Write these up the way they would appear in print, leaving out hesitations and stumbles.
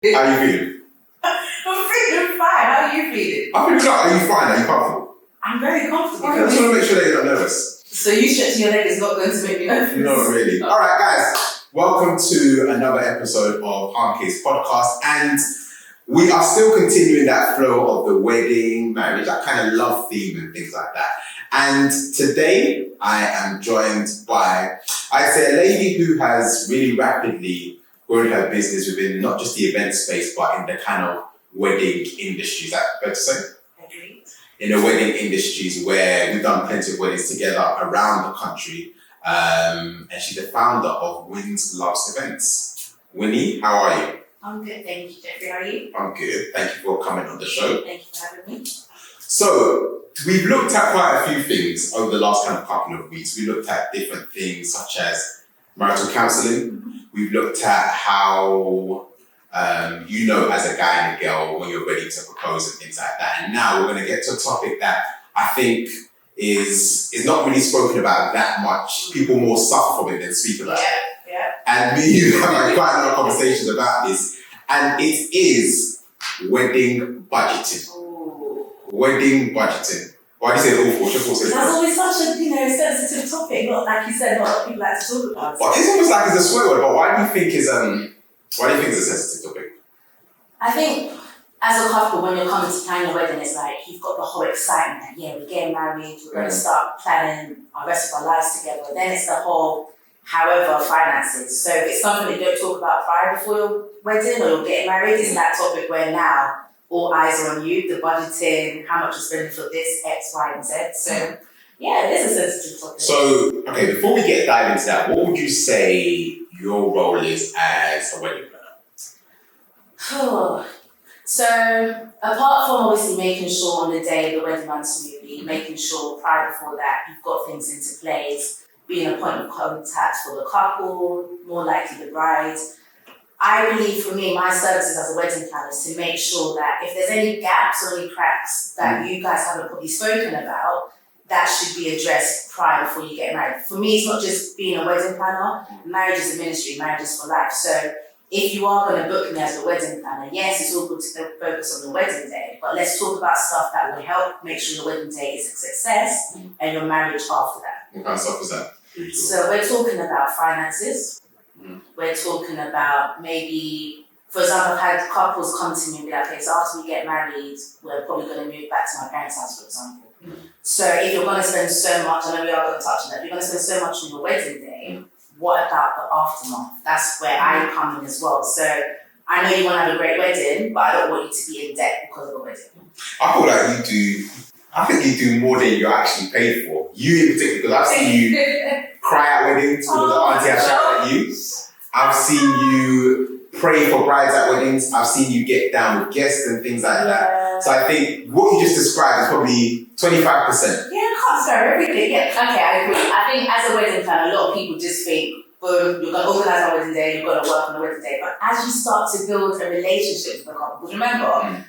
How are you feeling? I'm feeling fine. How are you feeling? I'm feeling good. Are you fine? Are you comfortable? I'm very comfortable. I just want to make sure that you're not nervous. So you stretching your leg is not going to make me nervous? Not really. All right, guys. Welcome to another episode of KAYS podcast, and we are still continuing that flow of the wedding, marriage, that kind of love theme and things like that. And today I am joined by, I'd say, a lady who has really rapidly grown her business within not just the event space, but in the kind of wedding industry. Is that fair to say? Agreed. In the wedding industries, where we've done plenty of weddings together around the country. And she's the founder of Wins Loves Events. Winnie, how are you? I'm good, thank you, Jeffrey. How are you? I'm good. Thank you for coming on the show. Thank you for having me. So, we've looked at quite a few things over the last kind of couple of weeks. We looked at different things such as marital counselling. Mm-hmm. We've looked at how you know as a guy and a girl when you're ready to propose and things like that. And now we're going to get to a topic that I think is not really spoken about that much. People more suffer from it than speak about it. Yeah. And me and you have had quite a lot of conversations about this. And it is wedding budgeting. Ooh. Wedding budgeting. Why do you say it's awful? What's your thoughts on That's it? always such a sensitive topic. Not like you said, not a lot of people like to talk about it. But it's almost like it's a swear word, but why do you think it's a sensitive topic? I think as a couple, when you're coming to plan your wedding, it's like you've got the whole excitement that, yeah, we're getting married, we're going to start planning our rest of our lives together. Then it's the whole, however, finances. So if it's something that you don't talk about prior before your wedding or you're getting married, it's that topic where now all eyes are on you, the budgeting, how much you're spending for this, X, Y, and Z. So yeah, it is a sensitive topic. So, okay, before we dive into that, what would you say your role is as a wedding planner? So, apart from obviously making sure on the day the wedding runs smoothly, making sure prior before that you've got things into place, being a point of contact for the couple, more likely the bride. I believe for me, my services as a wedding planner is to make sure that if there's any gaps or any cracks that you guys haven't probably spoken about, that should be addressed prior before you get married. For me, it's not just being a wedding planner. Marriage is a ministry, marriage is for life. So if you are going to book me as a wedding planner, yes, it's all good to focus on the wedding day, but let's talk about stuff that will help make sure your wedding day is a success and your marriage after that. What kind of stuff is that? So we're talking about finances. We're talking about maybe, for example, I've had couples come to me and be like, okay, so after we get married, we're probably going to move back to my parents' house, for example. So if you're going to spend so much, I know we are going to touch on that, if you're going to spend so much on your wedding day, what about the aftermath? That's where I come in as well. So I know you want to have a great wedding, but I don't want you to be in debt because of a wedding. I feel like I think you do more than you're actually paid for. You in particular, because I've seen you cry at weddings because the auntie has shouted at you. I've seen you pray for brides at weddings. I've seen you get down with guests and things like that. So I think what you just described is probably 25%. Yeah, I can't describe everything. Yeah, okay, I agree. I think as a wedding planner, a lot of people just think, boom, you're going to organise our wedding day, you've got to work on the wedding day. But as you start to build a relationship with the couple, because remember,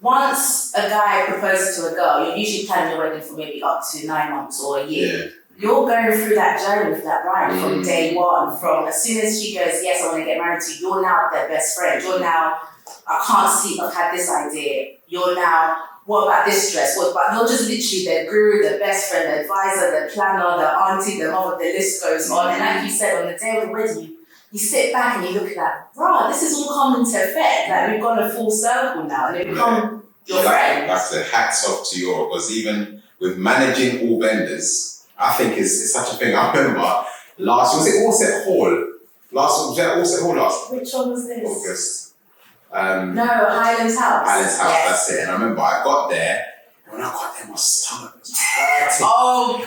once a guy proposes to a girl, you're usually planning your wedding for maybe up to 9 months or a year. Yeah. You're going through that journey with that bride from day one. From as soon as she goes, yes, I want to get married to you, you're now their best friend. You're now, I can't sleep, I've had this idea. You're now, what about this dress? What about, you're just literally their guru, their best friend, their advisor, their planner, their auntie, their mother, the list goes on. And like you said, on the day of the wedding, you sit back and you look at that, bruh, this is all coming to effect. Like we've gone a full circle now and they've become your friends. That's the hats off to you, because even with managing all vendors, I think it's such a thing. I remember was it Allset Hall? Was that Allset Hall last? Which one was this? August. No, Highlands House. Highlands House, yes. That's it. And I remember I got there, and when I got there, my stomach was hurting. Oh,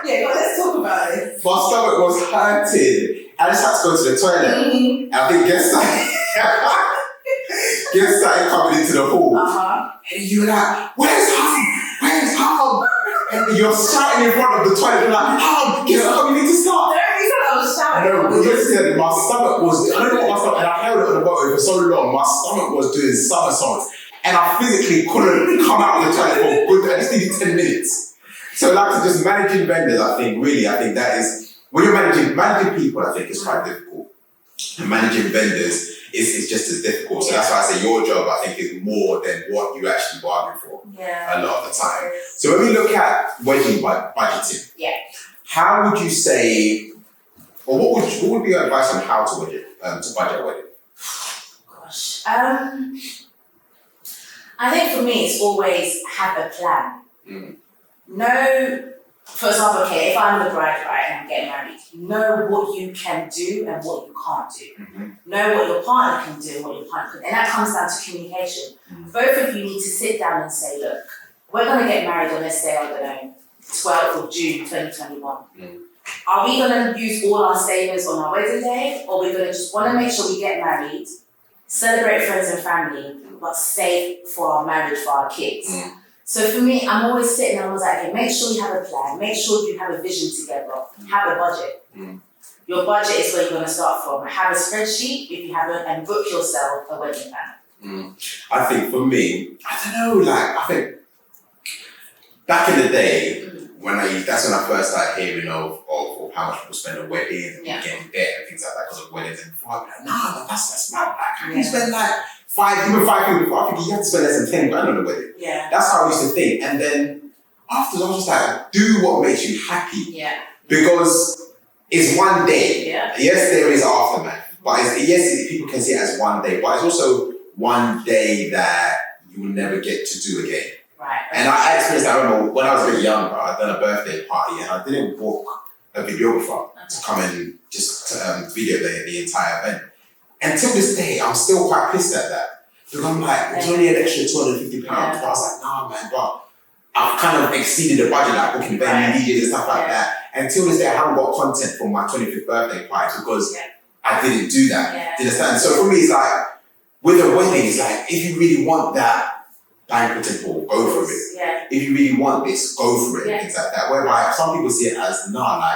yeah, let's talk about it. My stomach was hurting. I just had to go to the toilet. And I think guests started coming into the hall. And you were like, where's Hum? Where's Hum? And you're shouting in front of the toilet, you're like, Hum, guess what, we need to start. The only reason I was shouting. No, listen, my stomach was, I don't know what my stomach, and I held it on the bottom for so long, my stomach was doing somersaults. And I physically couldn't come out of the toilet for good, I just needed 10 minutes. So like just managing vendors, I think that is, when you're managing people, I think it's quite difficult. And managing vendors, it's just as difficult. So that's why I say your job, I think, is more than what you actually bargain for a lot of the time. So when we look at wedding budgeting, how would you say, or what would be your advice on how to budget a wedding? Gosh. I think for me, it's always have a plan. Know, for example, okay, if I'm the bride, right, and I'm getting married, know what you can do and what you can't do. Know what your partner can do and what your partner can do. And that comes down to communication. Both of you need to sit down and say, look, we're going to get married on, let's say, I don't know, 12th of June 2021. Are we going to use all our savings on our wedding day, or we're going to just want to make sure we get married, celebrate friends and family, but save for our marriage, for our kids? So for me, I'm always sitting and I was like, okay, make sure you have a plan, make sure you have a vision together, have a budget. Your budget is where you're going to start from. Have a spreadsheet if you haven't, and book yourself a wedding plan. I think for me, I don't know, I think back in the day, that's when I first started hearing of how much people spend on weddings and getting debt and things like that because of weddings. And before I'd be like, nah, that's not how can you spend even 5 people before? I think you have to spend less than 10 grand on a wedding. That's how I used to think. And then afterwards, I was just like, do what makes you happy. Because it's one day. Yes, there is aftermath. But yes, people can see it as one day. But it's also one day that you will never get to do again. And I experienced that, I remember when I was a bit younger, I'd done a birthday party and I didn't book a videographer to come and just video the entire event. And till this day, I'm still quite pissed at that. Because I'm like, it's only an extra £250. But I was like, nah, man, but I've kind of exceeded the budget, like booking venue, DJs and stuff like that. And till this day, I haven't got content for my 25th birthday party because I didn't do that. Do you understand? So for me, it's like, with a wedding, it's like, if you really want that banqueting hall, go for it. If you really want this, go for it, and things like that. Whereby some people see it as,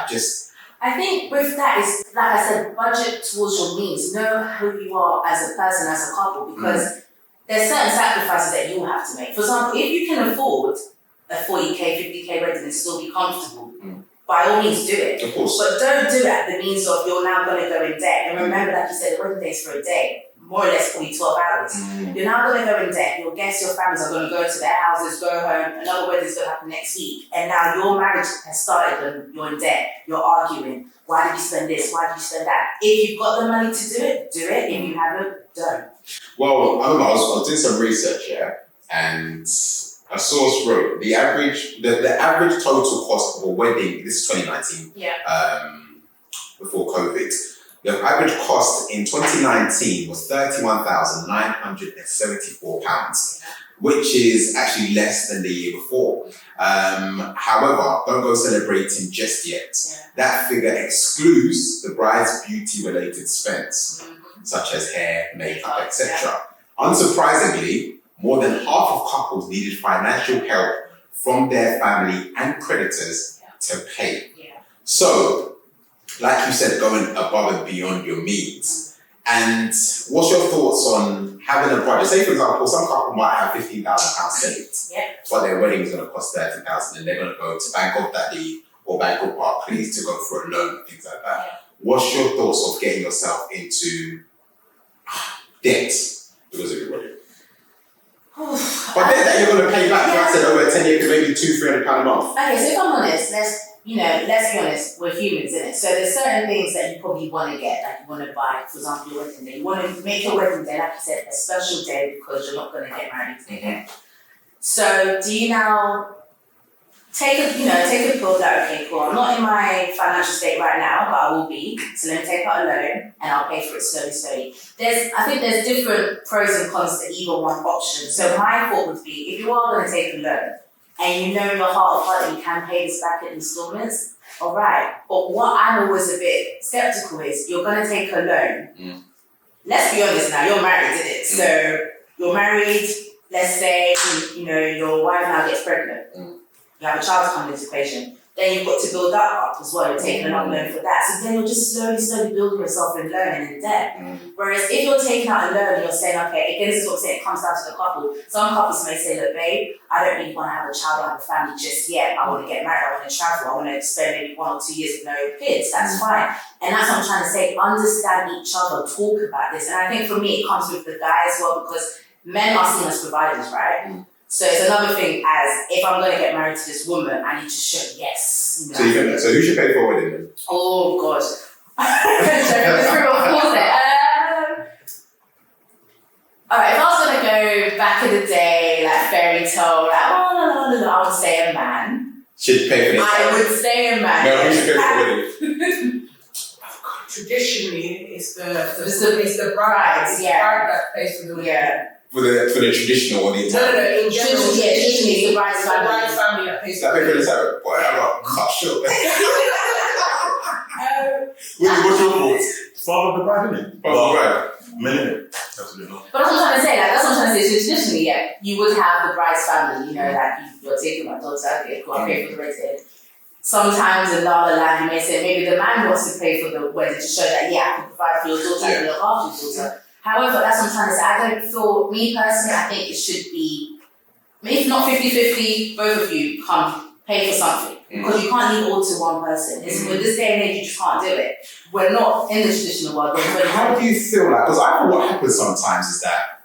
just... I think with that is, like I said, budget towards your means. Know who you are as a person, as a couple, because there's certain sacrifices that you have to make. For example, if you can afford a 40k, 50k wedding and still be comfortable, by all means do it. Of course. But don't do it at the means of you're now going to go in debt. And remember, like you said, the wedding day's for a day. More or less probably 12 hours. You're now going to go in debt. Your guests, your families are going to go to their houses, go home. Another wedding's going to happen next week. And now your marriage has started and you're in debt. You're arguing. Why did you spend this? Why did you spend that? If you've got the money to do it, do it. If you haven't, don't. Well, I remember I was doing some research here, and a source wrote the average total cost of a wedding, this is 2019, before COVID. The average cost in 2019 was £31,974, which is actually less than the year before. However, don't go celebrating just yet. That figure excludes the bride's beauty-related spends, such as hair, makeup, etc. Unsurprisingly, more than half of couples needed financial help from their family and creditors to pay. So, like you said, going above and beyond your means. And what's your thoughts on having a budget? Say, for example, some couple might have £15,000 saved, but their wedding is going to cost £30,000 and they're going to go to Bank of Daddy or Bank of Barclays to go for a loan and things like that. What's your thoughts of getting yourself into debt because of your wedding? But debt that you're going to pay back, like I said, over a 10-year period, maybe £200-300 a month. Okay, so if I'm honest, let's be honest, we're humans, innit? So there's certain things that you probably want to get, like you want to buy, for example, your wedding day. You want to make your wedding day, like you said, a special day because you're not going to get married again. So do you now take a pill that, okay, cool, I'm not in my financial state right now, but I will be, so let me take out a loan and I'll pay for it slowly. I think there's different pros and cons to either one option. So my thought would be, if you are going to take a loan, and you know in your heart of heart that you can pay this back in installments, all right. But what I'm always a bit skeptical is, you're going to take a loan. Let's be honest now, you're married, isn't it? So you're married, let's say, your wife now gets pregnant. You have a child coming into the equation. then you've got to build that up as well. You're taking an loan for that. So then you're just slowly building yourself in loan and in debt. Whereas if you're taking out a loan and you're saying, okay, again, this is what I'm saying, it comes down to the couple. Some couples may say, look, babe, I don't really want to have a child or have a family just yet. I want to get married, I want to travel, I want to spend maybe 1 or 2 years with no kids. That's fine. And that's what I'm trying to say. Understand each other, talk about this. And I think for me, it comes with the guy as well, because men are seen as providers, right? So it's another thing as, if I'm going to get married to this woman, I need to show yes. So you think that? So who should pay for a wedding then? Oh, gosh. Alright, if I was going to go back in the day, like fairy tale, like, no, I would say a man. Should pay for it. I would say a man. No, who should pay for a wedding? Traditionally, it's the bride. It's the Yeah. bride that pays for the wedding. Yeah. For the traditional or the No, entire? in general. Traditionally, it's the bride's It's the family. bride's family that pays Is that for pay the for the wedding. entire? Boy, I got cut short. What's your thoughts? Father of the bride, isn't it? Oh, right. Men, innit? Absolutely. But that's what I'm trying to say. Like, that's what I'm trying to say. So traditionally, yeah, you would have the bride's family. You know, like you're taking my daughter, okay, cool, I pay for the wedding. Sometimes in La La Land, you may say maybe the man wants to pay for the wedding to show that yeah, I can provide for your daughter, I can look after your daughter. However, that's what I'm trying to say. I don't feel, me personally, I think it should be, if not 50-50, both of you come pay for something. Because you can't leave it all to one person. It's, with this day and age, you just can't do it. We're not in the traditional world. How do you feel like, because I know what happens sometimes is that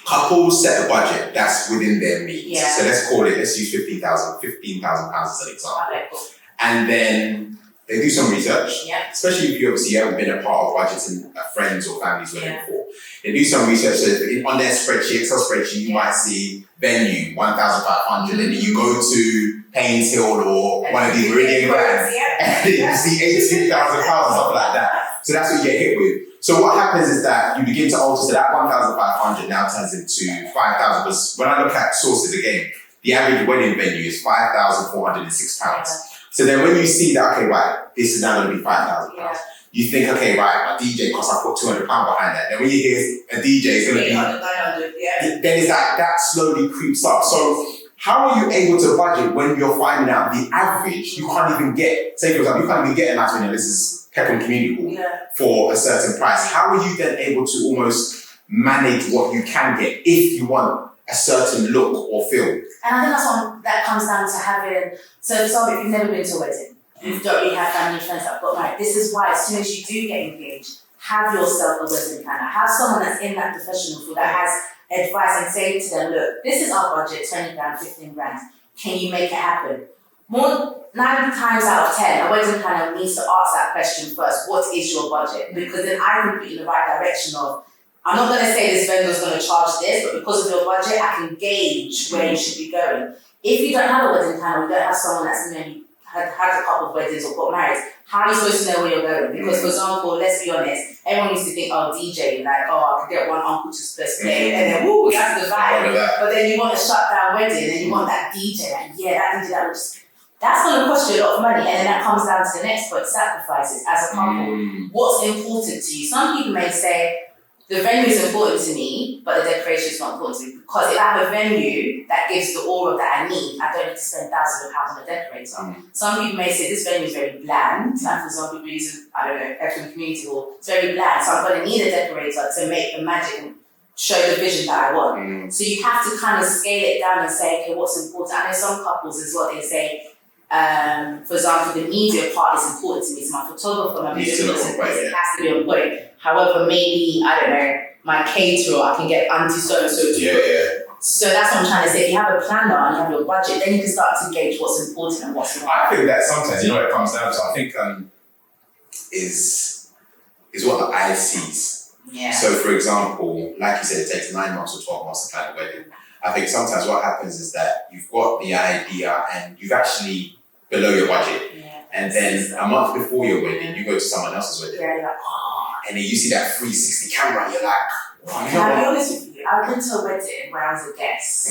couples set a budget that's within their means. Yeah. So let's use £15,000 as an example. Okay, cool. And then they do some research, Yeah. especially if you obviously haven't been a part of budgeting a friend's or family's wedding Yeah. before. They do some research, so on their spreadsheet, Excel spreadsheet, you might see venue, 1,500, and then you go to Paynes Hill or one of these Meridian brands, and then you see £18,000 or something like that. So that's what you get hit with. So what happens is that you begin to alter, so that 1,500 now turns into 5,000, because when I look at sources again, the average wedding venue is £5,406. So then when you see that, okay, right, this is now going to be £5,000. Yeah. You think, okay, right, my DJ costs, I put £200 behind that. Then when you hear a DJ is going to be, 800, 900, yeah. then it's like that slowly creeps up. So how are you able to budget when you're finding out the average you can't even get? Say for example, you can't even get a nice venue. This is Peckham Community Hall Yeah. for a certain price. How are you then able to almost manage what you can get if you want a certain look or feel? And I think that comes down to having, so for example, if you've never been to a wedding, you don't really have family and friends that have got married. This is why as soon as you do get engaged, have yourself a wedding planner. Have someone that's in that professional field that has advice and say to them, look, this is our budget, 20 grand, 15 grand. Can you make it happen? More 9 times out of 10, a wedding planner needs to ask that question first. What is your budget? Because then I can put you in the right direction of, I'm not going to say this vendor's going to charge this, but because of your budget, I can gauge where you should be going. If you don't have a wedding planner, you don't have someone that's maybe had a couple of weddings or got married, how are you supposed to know where you're going? Because, for example, let's be honest, everyone used to think, oh, DJ, like, oh, I could get one uncle to play, and then, woo, that's the vibe. But then you want a shut down wedding, and you want that DJ, like, yeah, that DJ, that was just, that's going to cost you a lot of money. And then that comes down to the next point, sacrifices as a couple. What's important to you? Some people may say, the venue is important to me, but the decoration is not important to me. Because if I have a venue that gives the aura that I need, I don't need to spend thousands of pounds on a decorator. Some people may say this venue is very bland. Like for example, people use, I don't know, Peckham Community Hall. It's very bland, so I'm going to need a decorator to make the magic and show the vision that I want. So you have to kind of scale it down and say, okay, what's important? I know some couples as well, they say, for example, the media part is important to me. So my photographer, my video person, it has to be on point. However, maybe, I don't know, my caterer, I can get auntie so-and-so to do. So that's what I'm trying to say. If you have a planner and you have your budget, then you can start to gauge what's important and what's not. I think that sometimes, you know what it comes down to? I think is what the eye sees. Yeah. So for example, like you said, it takes 9 months or 12 months to plan a wedding. I think sometimes what happens is that you've got the idea and you've actually below your budget. Yeah. And then a month before your wedding, you go to someone else's wedding. Yeah, you're like, and then you see that 360 camera, you're like, oh, Can I be honest with you? I went to a wedding where I was a guest.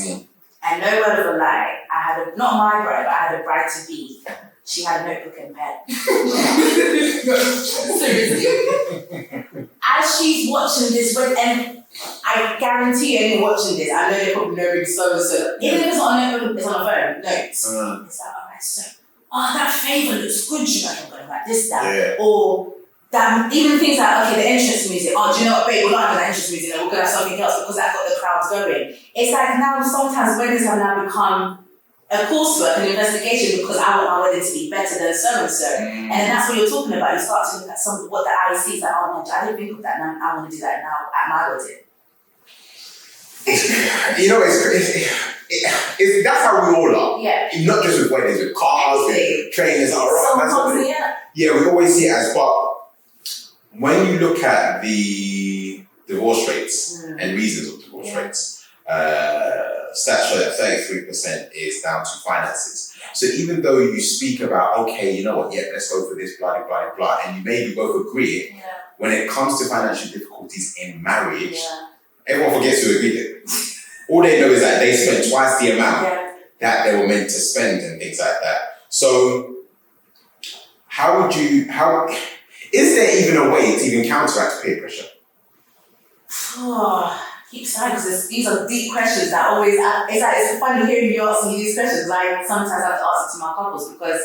And no word of a lie, I had a, not my bride, but I had a bride to be. She had a notebook and pen. Seriously. As she's watching this, and I guarantee you, anyone watching this, I know they're probably knowing so. Even if it's not on a notebook, it's on a phone, notes. It's like, alright, so oh, that favour looks good, you know, I'm going to write this down. Yeah. Or that, even things like, okay, the entrance music, oh, do you know what, babe, we're not having the entrance music, we're going to have something else because that got the crowds going. It's like now sometimes weddings have now become a coursework, an investigation, because I want my wedding to be better than so and so. And then that's what you're talking about. You start to look at what the IEC is like, oh no, I didn't think of that, now I want to do that now at my wedding. You know, that's how we all are. Yeah. Not just with weddings, with cars, with trainers, Yeah. we always see it as, but when you look at the divorce rates and reasons of divorce rates, stats show that 33% is down to finances. So even though you speak about, okay, you know what, yeah, let's go for this, blah, blah, blah, and you maybe both agree, when it comes to financial difficulties in marriage, everyone forgets to agree to it. All they know is that they spent twice the amount that they were meant to spend and things like that. So is there even a way to even counteract peer pressure? Oh, keep saying, because these are deep questions that always, it's funny hearing you asking these questions. Like sometimes I have to ask it to my couples because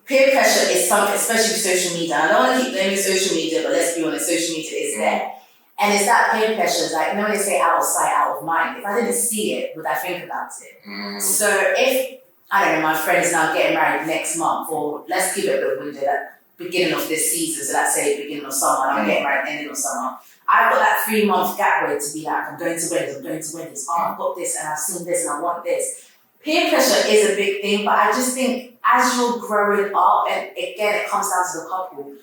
peer pressure is something, especially with social media. I don't want to keep blaming social media, but let's be honest, social media is there. And it's that peer pressure, like, you know, they say out of sight, out of mind. If I didn't see it, would I think about it? So if, I don't know, my friend is now getting married next month, or let's give it a window, like beginning of this season, so let's say beginning of summer, and I'm getting married ending of summer. I've got that 3-month gap where to be like, I'm going to weddings, oh, I've got this, and I've seen this, and I want this. Peer pressure is a big thing, but I just think as you're growing up, and again, it comes down to the couple,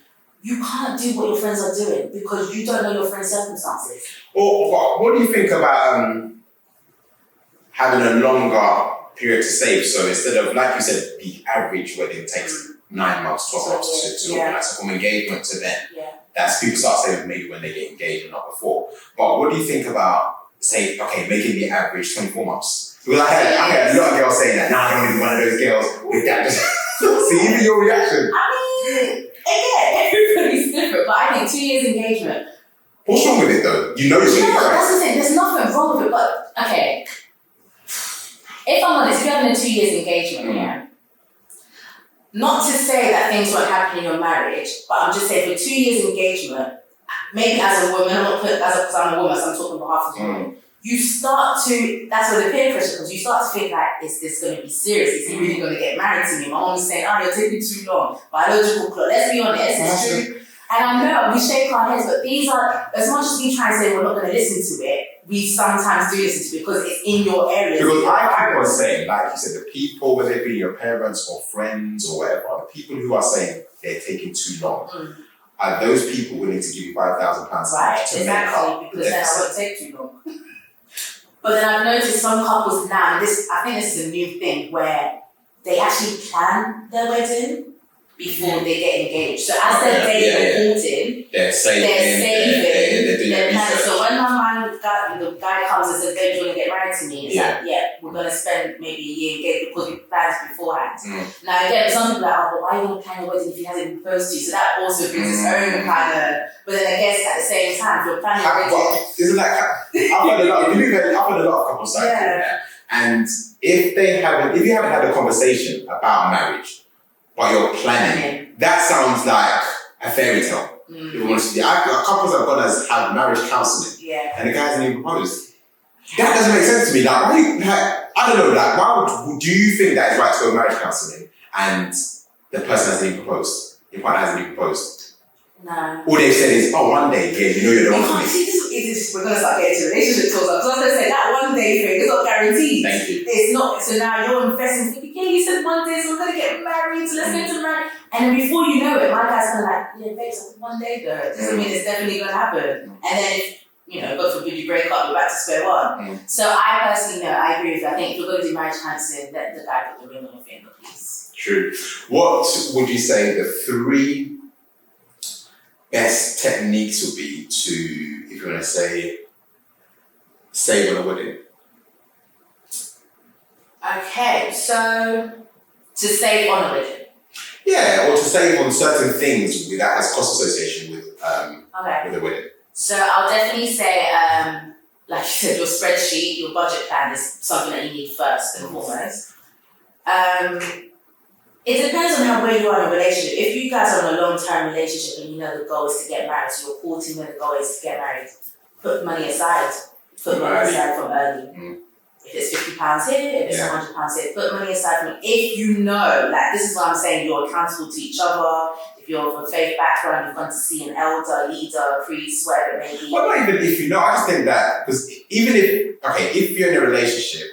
you can't do what your friends are doing because you don't know your friends' circumstances. Or what do you think about having a longer period to save? So instead of, like you said, the average wedding takes 9 months, 12 months to organize. So from engagement to then, that's people start saving maybe when they get engaged and not before. But what do you think about, say, okay, making the average 24 months? Because I had a lot of girls saying that, I don't want to be one of those girls with that. See, even your reaction. Again, everybody's different, but I think 2 years engagement. What's wrong with it though? You know it's No, that's the thing, there's nothing wrong with it, but okay. If I'm honest, if you're having a 2 years engagement, not to say that things won't happen in your marriage, but I'm just saying for 2 years engagement, maybe as a woman, I'm not putting because I'm a woman, so I'm talking on behalf of the woman. You start to, that's where the peer pressure comes, you start to think like, is this going to be serious? Is he really going to get married to me? My mom is saying, oh, you're taking too long. Biological clock, let's be honest, it's true. And I know, we shake our heads, but these are, as much as we try and say we're not going to listen to it, we sometimes do listen to it because it's in your area. Because I keep on saying, like you said, the people, whether it be your parents or friends or whatever, the people who are saying they're taking too long, are those people willing to give you £5,000 to make up because then I won't take too long. But then I've noticed some couples now, I think this is a new thing, where they actually plan their wedding before they get engaged. So as they're dating and courting, they're saving, they're planning. So when the guy comes and says, "Babe, do you want to get married to me?" It's like, we're going to spend maybe a year engaged because we planned beforehand. Now again, some people are like, oh, but why are you going to plan your wedding if he hasn't been proposed to you? So that also brings its own kind of, but then I guess at the same time, if you're planning your wedding. Isn't that, I've heard a lot of couples like that. And if you haven't had a conversation about marriage, but you're planning, that sounds like a fairy tale. If you want to see, couples I've gone as have marriage counselling, and the guy hasn't even proposed. That doesn't make sense to me. Like, I don't know. Like, why do you think that it's right to go marriage counselling and the person hasn't even proposed? Your partner hasn't even proposed. No. All they've said is, oh, one day, you know you're the one for me. We're going to start getting to relationship talks. Because I was going to say, that one day thing is not guaranteed. Thank you. It's not. So now you're investing, thinking, you said one day, so we're going to get married, so let's get to marriage. And then before you know it, my guy's kind of like, babes, one day though. It doesn't mean it's definitely going to happen. And then if, God forbid you break up, you're back to square one. So I personally know, I agree with you. I think if you're going to do marriage counselling, let the guy put the ring on your finger, please. True. What would you say the 3 best techniques would be to, if you want to say, save on a wedding? Okay, so to save on a wedding. Yeah, or to save on certain things that has cost association with the wedding. So I'll definitely say, like you said, your spreadsheet, your budget plan is something that you need first and foremost. It depends on where you are in a relationship. If you guys are in a long-term relationship and you know the goal is to get married, so you're courting when the goal is to get married, put money aside. Put money aside from early. If it's £50 here, if it's £100 here, put money aside from it. If you know, like this is what I'm saying, you're accountable to each other. If you're of a faith background, you've gone to see an elder, leader, priest, whatever it may be. Well, not even if you know. I just think that because even if you're in a relationship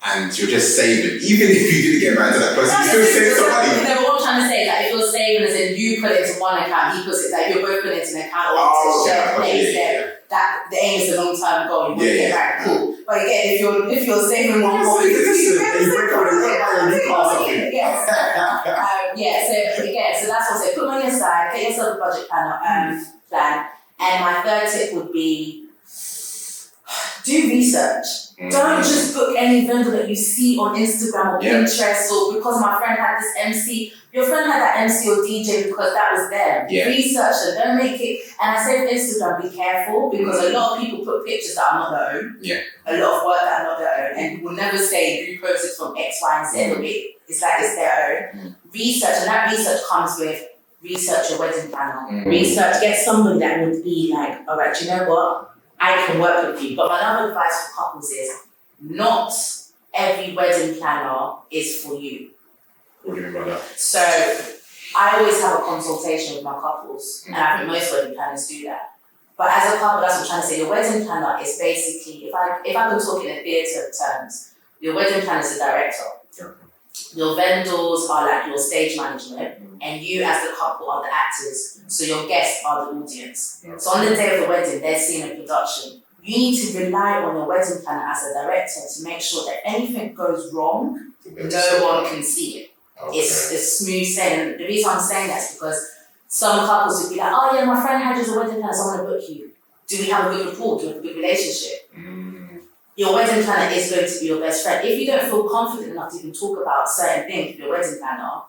and you're just saving, even if you didn't get married to that person, you still save some money. No, what I'm trying to say is that if you're saving, as in you put it into one account, he puts it, like you're both putting it into an account or into a shared place. That the aim is a long term goal. You want to get married, cool. But again, if you're saving one more, you break up and buy a new car or something. Yes. So that's what I say. Put money aside, get yourself a budget plan. And my third tip would be do research. Don't just book any vendor that you see on Instagram or Pinterest or because my friend had this MC. Your friend had that MC or DJ because that was them. Research them. Don't make it. And I say with Instagram, be careful because a lot of people put pictures that are not their own. A lot of work that are not their own. And will never say repost it from X, Y, and Z. It's like it's their own. Research, and that research comes with research your wedding planner. Research, get somebody that would be like, all right, you know what? I can work with you. But my other advice for couples is not every wedding planner is for you. What do you mean by that? So I always have a consultation with my couples, and I think most wedding planners do that. But as a couple, that's what I'm trying to say. Your wedding planner is basically, if I can talk in a theatre terms, your wedding planner is a director. Your vendors are like your stage management, and you as the couple are the actors. So your guests are the audience. So on the day of the wedding, they're seeing a production. You need to rely on your wedding planner as a director to make sure that anything goes wrong, no one can see it. It's smooth sailing. The reason I'm saying that is because some couples would be like, oh yeah, my friend had you as a wedding planner, so I want to book you. Do we have a good rapport? Do we have a good relationship? Your wedding planner is going to be your best friend. If you don't feel confident enough to even talk about certain things with your wedding planner,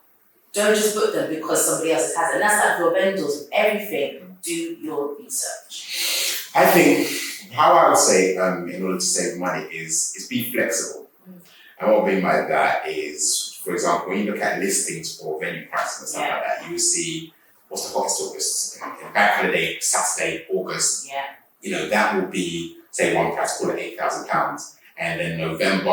don't just book them because somebody else has it. And that's like your vendors with everything. Do your research. I think how I would say in order to save money is be flexible. And what I mean by that is, for example, when you look at listings for venue prices and stuff like that, you see what's the hottest August, bank holiday, Saturday, August. You know, that will be, say, one price, call it £8,000. And then November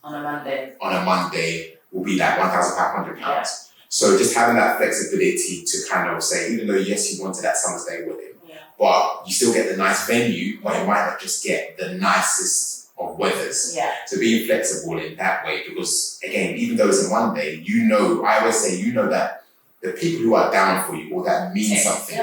on a Monday will be like £1,500. So just having that flexibility to kind of say, even though yes, you wanted that summer's day wedding, but you still get the nice venue, but you might not just get the nicest of weathers. So being flexible in that way, because again, even though it's a Monday, you know, I always say, you know that the people who are down for you or that mean something,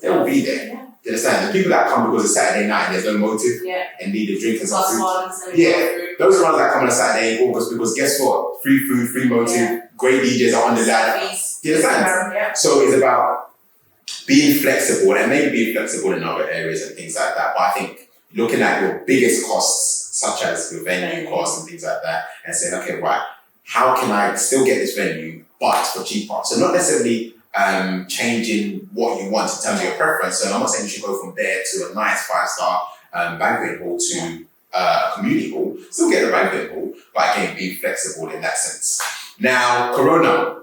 they will be there. You understand? The people that come because it's Saturday night and there's no motive and need a drink and some food. Those are the ones that come on a Saturday in August because guess what? Free food, free motive, great DJs are on the ladder. You understand? So it's about being flexible and maybe being flexible in other areas and things like that. But I think looking at your biggest costs, such as your venue costs and things like that, and saying, okay, right, how can I still get this venue but for cheaper? So not necessarily changing what you want in terms of your preference. So I'm not saying you should go from there to a nice 5-star banquet hall to a community hall. Still get the banquet hall, but again, be flexible in that sense. Now, Corona.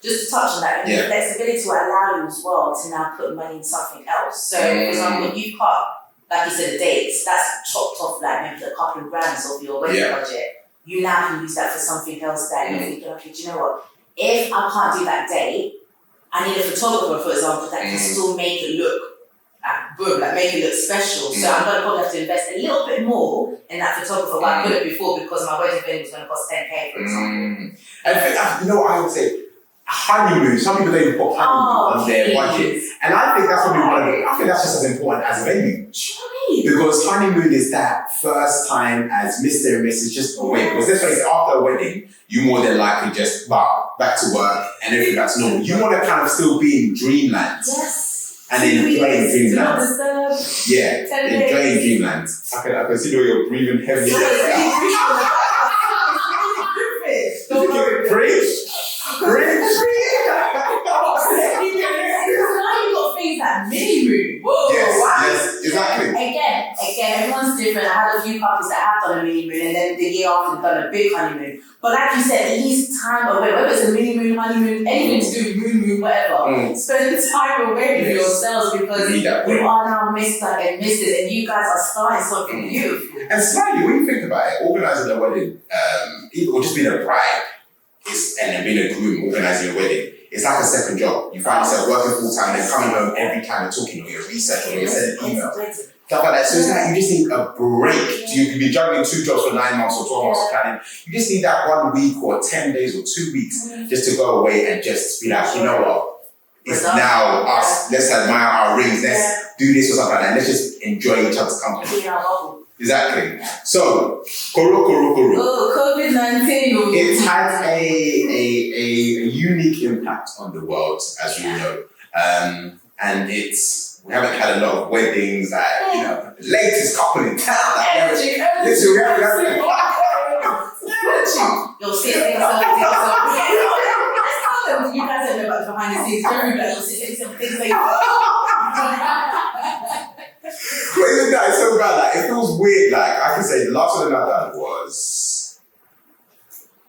Just to touch on that, the flexibility will allow you as well to now put money in something else. So, for example, if you've got, like you said, the dates, that's chopped off like maybe a couple of brands of your wedding budget. You now can use that for something else that you're thinking, okay, do you know what? If I can't do that date, I need a photographer, for example, that can still make it look make it look special. So I'm going to probably have to invest a little bit more in that photographer than I could have before because my wedding venue was going to cost 10K, for example. And you know what I would say? Honeymoon. Some people don't even put honeymoon on their budget. And I think that's probably I think that's just as important as a venue. Because honeymoon is that first time as Mr. and Mrs. just away. Because let's face it, after a wedding, you more than likely just back to work and everything that's normal. You want to kind of still be in dreamland. And enjoying dreamland. Enjoying dreamland. I can see the way you're breathing heavily. Things like mini room. Whoa, yes, exactly. Again, again, everyone's different. I had a few couples that have done a mini moon, and then the year after done a big honeymoon. But like you said, at least time away, whether it's a mini moon, honeymoon, anything to do with moon, whatever. Spend time away with yourselves because you are now Mr. and Mrs. and you guys are starting something beautiful. And slightly, when you think about it, organising a wedding, or just being a bride, and then being a groom, organising a wedding, it's like a second job. You find yourself working full time, then coming home every time you're talking or you're researching or you're sending emails. Stuff like that. So it's like you just need a break. You could be juggling 2 jobs for 9 months or 12 months of planning. You just need that 1 week or 10 days or 2 weeks just to go away and just be like, you know what? It's now us. Let's admire our rings. Let's do this or something like that. Let's just enjoy each other's company. Exactly. So, Koro. Oh, COVID-19. It had a unique impact on the world, as you know. And we haven't had a lot of weddings, latest couple in town. You'll see things you guys don't know about behind the scenes. You'll see some things like But isn't that so bad? Like, it feels weird. Like, I can say the last one I've done was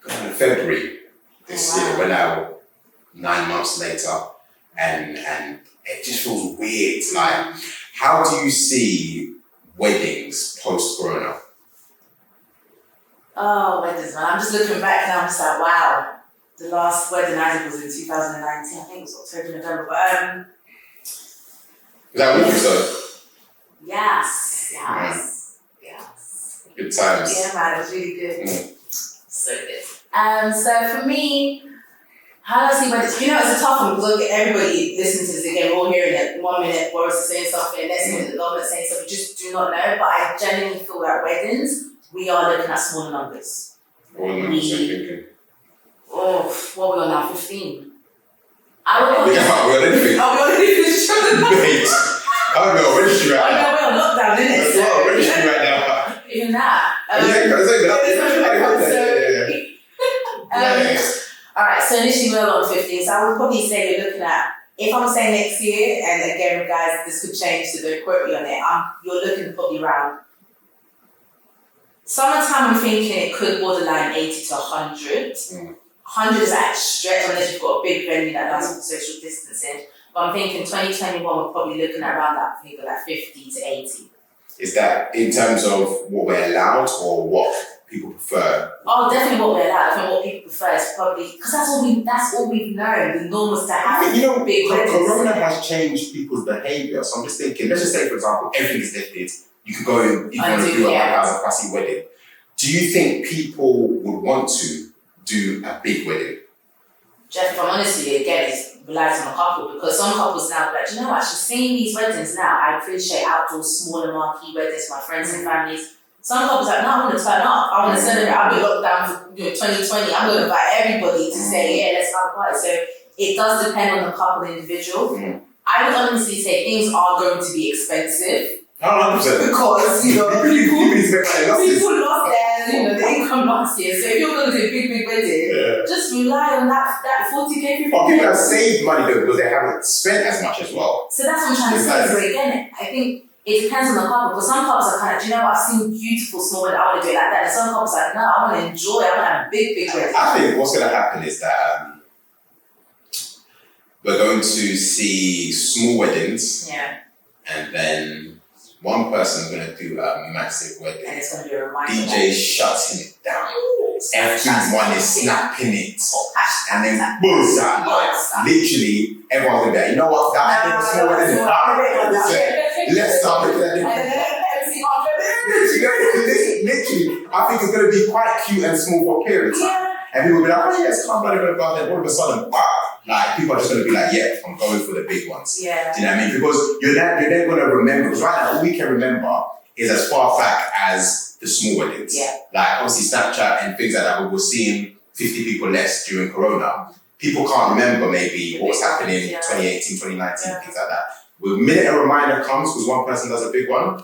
in February this year, when I was 9 months later, and it just feels weird. Like, how do you see weddings post-corona? Oh, weddings, man. I'm just looking back now, I'm just like, wow. The last wedding I did was in 2019. I think it was October, November. But, Was that a week or so? Yes. Good times. Yeah, man, it was really good. So good. So for me, how do I see weddings? You know, it's a tough one because everybody listens to this again. We're all hearing it. 1 minute, Boris is saying something, next minute, the government saying something. Just do not know. But I genuinely feel that weddings, we are looking at smaller numbers. What numbers are you thinking? What are we on now? 15. We're already I don't know, registry right now. We're on lockdown, innit? So, registry right now. Even that. Alright, so initially we're on 15, so I would probably say you're looking at, if I'm saying next year, and again guys, this could change, so don't quote me on it, you're looking probably around, summertime I'm thinking it could borderline 80 to 100. 100 is actually stretch unless you've got a big venue that does social distancing. But I'm thinking 2021 we're probably looking at around that figure, like 50 to 80. Is that in terms of what we're allowed or what people prefer? Oh, definitely what we're allowed. I think what people prefer is probably, because that's all we've known. The norm is to have big weddings. Corona has changed people's behaviour. So I'm just thinking, let's just say, for example, everything is lifted. You could go in, if you want to do a 1,000 classy wedding. Do you think people would want to do a big wedding? Jeff, if I'm honest with you, again, it relies on a couple, because some couples now are like, you know what, actually seeing these weddings now, I appreciate outdoor, smaller marquee weddings, my friends and families. Some couples are like, no, I want to turn up. I want to celebrate. I'll be locked down for 2020. I'm going to invite everybody to say, yeah, let's have a party. So it does depend on the couple and individual. I would honestly say things are going to be expensive. 100%. Because, people lost their income last year. So if you're going to do a big wedding, just rely on that 40K. But people have saved money though because they haven't spent as much as well. So that's what I'm trying to say. So again, I think it depends on the couple. Because some couples are kind of, do you know what, I've seen beautiful small wedding, I want to do it like that. And some couples are like, no, I want to enjoy it. I want to have a big wedding. I think what's going to happen is that we're going to see small weddings. Yeah. And then one person's going to do a massive wedding. And it's going to be a reminder. DJ shutting it down. Everyone is snapping it. And then boom, literally, everyone's going to be like, you know what, that is small wedding. Let's start with that. Literally, I think it's going to be quite cute and small for parents. And people will be like, oh yes, come on, going to go there. All of a sudden, like, people are just going to be like, yeah, I'm going for the big ones. Yeah. Do you know what I mean? Because you're then going to remember, because right now, all we can remember is as far back as the small weddings. Yeah. Like, obviously, Snapchat and things like that, we were seeing 50 people less during Corona. People can't remember maybe what was happening in 2018, 2019, things like that. The minute a reminder comes, because one person does a big one,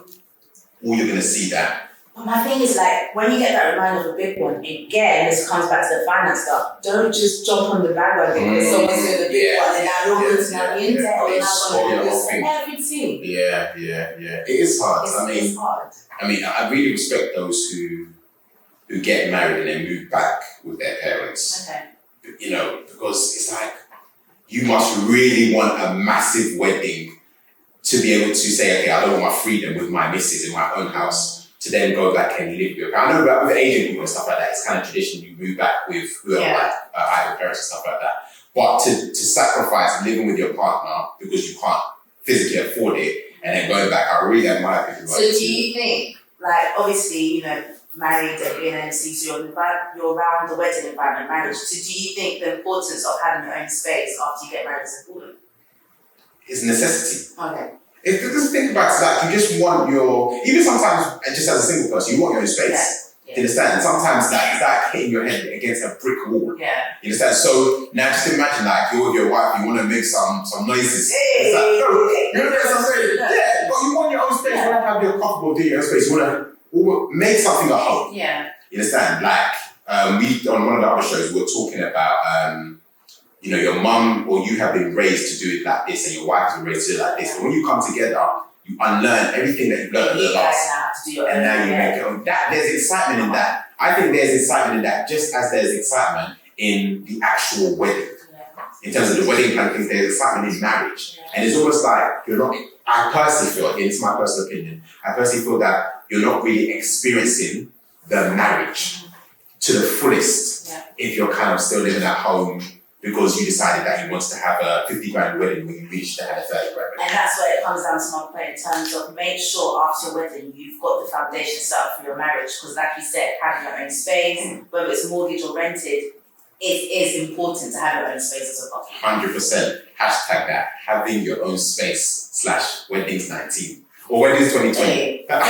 all you're going to see that. But my thing is like, when you get that reminder of a big one, again, this comes back to the finance stuff. Don't just jump on the bandwagon because someone's doing the big one and now you're going to now be in debt or you're now going to lose everything. Yeah. It is hard. It's hard. I really respect those who get married and then move back with their parents. Okay. Because it's like, you must really want a massive wedding to be able to say, okay, I don't want my freedom with my missus in my own house, to then go back and live with. I know that with Asian people and stuff like that, it's kind of tradition, you move back with whoever, either parents and stuff like that. But to sacrifice living with your partner because you can't physically afford it and then going back, I really admire people. So do you think, like, obviously, married and being an MC, so you're around the wedding environment, marriage. So do you think the importance of having your own space after you get married is important? It's a necessity. Okay. If you just think about it, like, you just want even sometimes, just as a single person, you want your own space. Yeah. You understand? Sometimes it's like hitting your head against a brick wall. Yeah. You understand? So now just imagine, like, you're with your wife, you want to make some noises. Hey. It's like, no, you want to make some noises. Yeah, but you want your own space. You want to have your comfortable doing your own space. You want to make something at home. Yeah. You understand? Like, we on one of the other shows, we were talking about, your mum or you have been raised to do it like this, and your wife has been raised to do it like this. But when you come together, you unlearn everything that you've learned in the last, and now you make it on. There's excitement in that. I think there's excitement in that, just as there's excitement in the actual wedding. In terms of the wedding plan things, there's excitement in marriage, and it's almost like you're not. I personally feel, again, it's my personal opinion, I personally feel that you're not really experiencing the marriage to the fullest if you're kind of still living at home because you decided that you wanted to have a 50 grand wedding when you reached to have a 30 grand wedding. And that's where it comes down to my point in terms of make sure after your wedding you've got the foundation set up for your marriage, because like you said, having your own space, whether it's mortgage or rented, it is important to have your own space as a couple. 100%. Hashtag that. Having your own space / weddings 19. Or weddings 2020. Hey, by the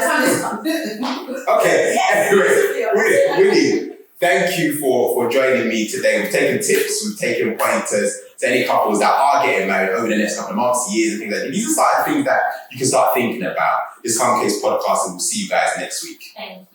time this comes. Okay. Yes. Anyway, Winnie, thank you for joining me today. We've taken tips, we've taken pointers to any couples that are getting married over the next couple of months, years, and things like that. These are things that you can start thinking about. This KAYS podcast, and we'll see you guys next week. Thank you.